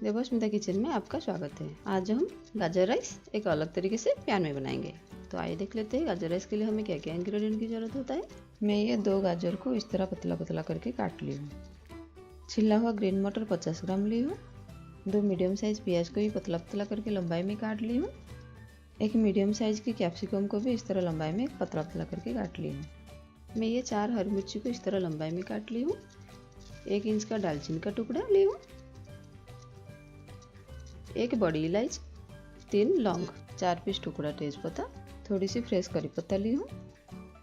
Devasmita kitchen में आपका स्वागत है। आज हम गाजर राइस एक अलग तरीके से पैन में बनाएंगे। तो आइए देख लेते हैं गाजर राइस के लिए हमें क्या क्या इंग्रेडिएंट की जरूरत होता है। मैं ये 2 गाजर को इस तरह पतला पतला करके काट ली हूँ। छिला हुआ ग्रीन मटर 50 ग्राम ली हूँ। 2 मीडियम साइज प्याज को भी पतला पतला करके लंबाई में काट ली हूँ। एक मीडियम साइज की कैप्सिकम को भी इस तरह लंबाई में पतला पतला करके काट ली हूँ। मैं ये 4 हरी मिर्ची को इस तरह लंबाई में काट ली हूँ। 1 इंच का दालचीनी का टुकड़ा ली हूँ। 1 बड़ी इलायची, 3 लौंग, 4 पीस टुकड़ा तेजपत्ता, थोड़ी सी फ्रेश करी पत्ता ली हूँ।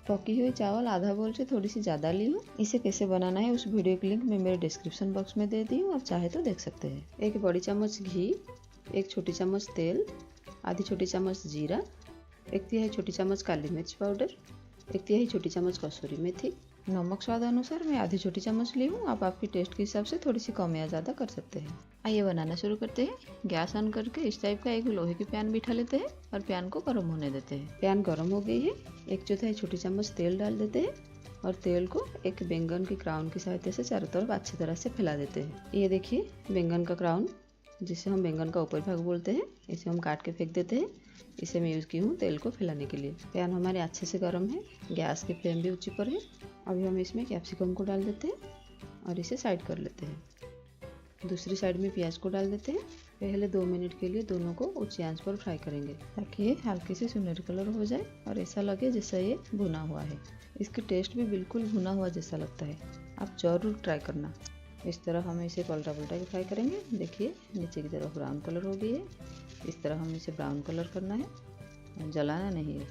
पकी हुई चावल आधा बोल से थोड़ी सी ज़्यादा ली हूँ। इसे कैसे बनाना है उस वीडियो की लिंक मैं मेरे डिस्क्रिप्शन बॉक्स में दे दी हूँ, आप चाहे तो देख सकते हैं। 1 बड़ी चम्मच घी, 1 छोटी चम्मच तेल, आधी छोटी चम्मच जीरा, 1 तिहाई छोटी चम्मच काली मिर्च पाउडर, 1 तिहाई छोटी चम्मच कसूरी मेथी, नमक स्वाद अनुसार मैं आधी छोटी चम्मच ली हूँ। आप आपकी टेस्ट के हिसाब से थोड़ी सी कम या ज़्यादा कर सकते हैं। आइए बनाना शुरू करते हैं। गैस ऑन करके इस टाइप का एक लोहे की पैन बिठा लेते हैं और पैन को गर्म होने देते हैं। पैन गर्म हो गई है। 1/4 छोटी चम्मच तेल डाल देते हैं और तेल को एक बैंगन की क्राउन की सहायता से चारों तरफ अच्छी तरह से फैला देते हैं। ये देखिए बैंगन का क्राउन, जिसे हम बैंगन का ऊपर भाग बोलते हैं, इसे हम काट के फेंक देते हैं। इसे मैं यूज़ की हूँ तेल को फैलाने के लिए। पैन हमारे अच्छे से गर्म है, गैस की फ्लेम भी ऊंची पर है। अभी हम इसमें कैप्सिकम को डाल देते हैं और इसे साइड कर लेते हैं। दूसरी साइड में प्याज को डाल देते हैं। पहले 2 मिनट के लिए दोनों को ऊंची आंच पर फ्राई करेंगे ताकि ये हल्के से सुनहरी कलर हो जाए और ऐसा लगे जैसा ये भुना हुआ है। इसकी टेस्ट भी बिल्कुल भुना हुआ जैसा लगता है, आप जरूर ट्राई करना। इस तरह हम इसे पलटा पलटा के फ्राई करेंगे। देखिए नीचे की तरफ ब्राउन कलर हो गई है। इस तरह हम इसे ब्राउन कलर करना है, जलाना नहीं है,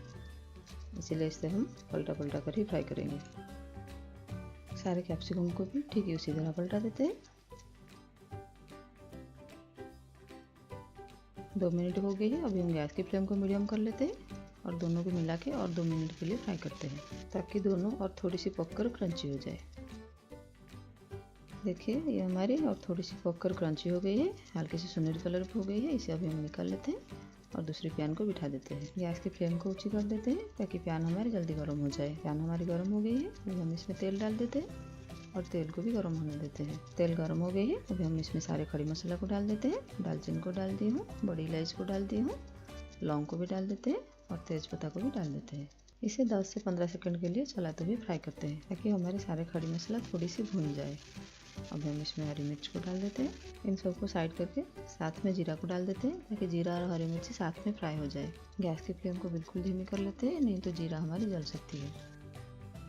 इसीलिए इसे हम पलटा पलटा कर ही फ्राई करेंगे। सारे कैप्सिकम को भी ठीक है उसी तरह पलटा देते हैं। 2 मिनट हो गई है। अभी हम गैस की फ्लेम को मीडियम कर लेते हैं और दोनों को मिला के और 2 मिनट के लिए फ्राई करते हैं ताकि दोनों और थोड़ी सी पककर क्रंची हो जाए। देखिए ये हमारी और थोड़ी सी पककर क्रंची हो गई है, हल्की सी सुनहरी कलर हो गई है। इसे अभी हम निकाल लेते हैं और दूसरी पैन को बिठा देते हैं। गैस की फ्लेम को ऊंची कर देते हैं ताकि पैन हमारी जल्दी गर्म हो जाए। पैन हमारी गर्म हो गई है। अभी हम इसमें तेल डाल देते हैं और तेल को भी गर्म होने देते हैं। तेल गर्म हो गई है। अभी हम इसमें सारे खड़ी मसाला को डाल देते हैं। दालचीनी को डाल दी हूँ, बड़ी इलायची को डाल दी हूँ, लौंग को भी डाल देते हैं और तेज़पत्ता को भी डाल देते हैं। इसे 10 से 15 सेकंड के लिए चलाते हुए फ्राई करते हैं ताकि हमारे सारे खड़ी मसाला थोड़ी सी भून जाए। अब हम इसमें हरी मिर्च को डाल देते हैं। इन सबको साइड करके साथ में जीरा को डाल देते हैं ताकि जीरा और हरी मिर्ची साथ में फ्राई हो जाए। गैस की फ्लेम को बिल्कुल धीमी कर लेते हैं, नहीं तो जीरा हमारी जल सकती है।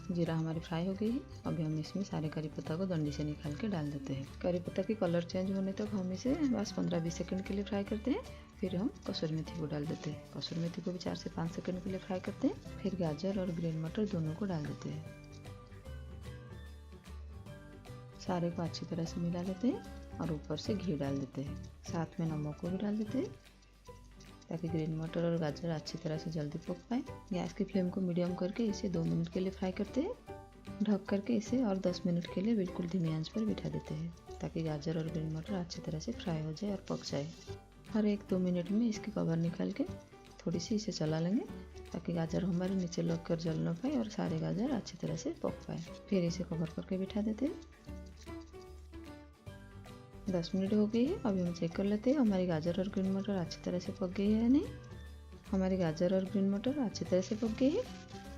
जीरा हमारी फ्राई हो गई है। अभी हम इसमें सारे करी पत्ता को डंडी से निकाल के डाल देते हैं। करी पत्ता की कलर चेंज होने तक हम इसे बस 15-20 सेकंड के लिए फ्राई करते हैं। फिर हम कसूरी मेथी को डाल देते हैं। कसूरी मेथी को भी 4 से 5 सेकंड के लिए फ्राई करते हैं। फिर गाजर और ग्रीन मटर दोनों को डाल देते हैं। सारे को अच्छी तरह से मिला लेते हैं और ऊपर से घी डाल देते हैं। साथ में नमक को भी डाल देते हैं ताकि ग्रीन मटर और गाजर अच्छी तरह से जल्दी पक पाए। गैस की फ्लेम को मीडियम करके इसे 2 मिनट के लिए फ्राई करते हैं। ढक करके इसे और 10 मिनट के लिए बिल्कुल धीमी आंच पर बिठा देते हैं ताकि गाजर और ग्रीन मटर अच्छी तरह से फ्राई हो जाए और पक जाए। हर 1-2 मिनट में इसकी कवर निकाल के थोड़ी सी इसे चला लेंगे ताकि गाजर हमारे नीचे लग कर जल न पाए और सारे गाजर अच्छी तरह से पक पाए। फिर इसे कवर करके बिठा देते हैं। 10 मिनट हो गई है। अभी हम चेक कर लेते हैं हमारी गाजर और ग्रीन मटर अच्छी तरह से पक गई है या नहीं। हमारी गाजर और ग्रीन मटर अच्छी तरह से पक गई है।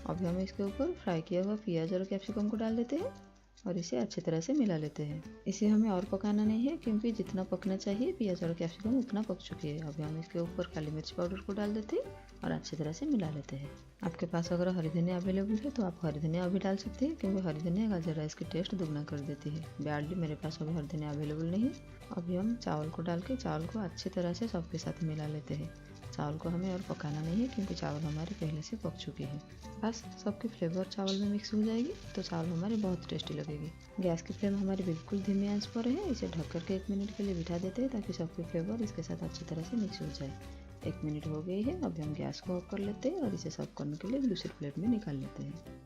अभी हम इसके ऊपर फ्राई किया हुआ प्याज और कैप्सिकम को डाल देते हैं और इसे अच्छी तरह से मिला लेते हैं। इसे हमें और पकाना नहीं है क्योंकि जितना पकना चाहिए प्याज और कैप्सिकम उतना पक चुकी है। अभी हम इसके ऊपर काली मिर्च पाउडर को डाल देते हैं और अच्छी तरह से मिला लेते हैं। आपके पास अगर हरी धनिया अवेलेबल है तो आप हरी धनिया अभी डाल सकते हैं क्योंकि हरी धनिया गाजर राइस की टेस्ट दुगना कर देती है। बैडली मेरे पास अभी हरी धनिया अवेलेबल नहीं है। अभी हम चावल को डाल के चावल को अच्छी तरह से सबके साथ मिला लेते हैं। चावल को हमें और पकाना नहीं है क्योंकि चावल हमारे पहले से पक चुके हैं। बस सबकी फ्लेवर चावल में मिक्स हो जाएगी तो चावल हमारी बहुत टेस्टी लगेगी। गैस की फ्लेम हमारी बिल्कुल धीमी आंच पर है। इसे ढक करके 1 मिनट के लिए बिठा देते हैं ताकि सबकी फ्लेवर इसके साथ अच्छी तरह से मिक्स हो जाए। 1 मिनट हो गई है। अभी हम गैस को ऑफ कर लेते हैं और इसे सर्व करने के लिए दूसरी प्लेट में निकाल लेते हैं।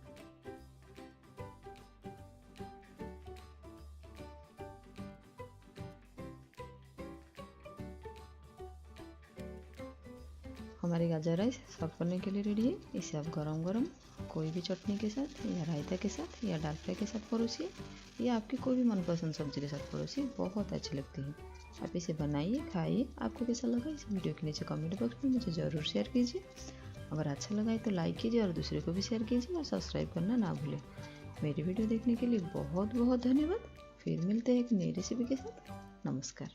हमारी गाजर राइस सर्व करने के लिए रेडी है। इसे आप गरम गरम कोई भी चटनी के साथ या रायता के साथ या दाल फ्राई के साथ परोसिए या आपकी कोई भी मनपसंद सब्जी के साथ परोसिए, बहुत अच्छी लगती है। आप इसे बनाइए, खाइए। आपको कैसा लगा इस वीडियो के नीचे कमेंट बॉक्स में मुझे ज़रूर शेयर कीजिए। अगर अच्छा लगा है तो लाइक कीजिए और दूसरे को भी शेयर कीजिए और सब्सक्राइब करना ना भूलें। मेरी वीडियो देखने के लिए बहुत बहुत धन्यवाद। फिर मिलते हैं एक नई रेसिपी के साथ। नमस्कार।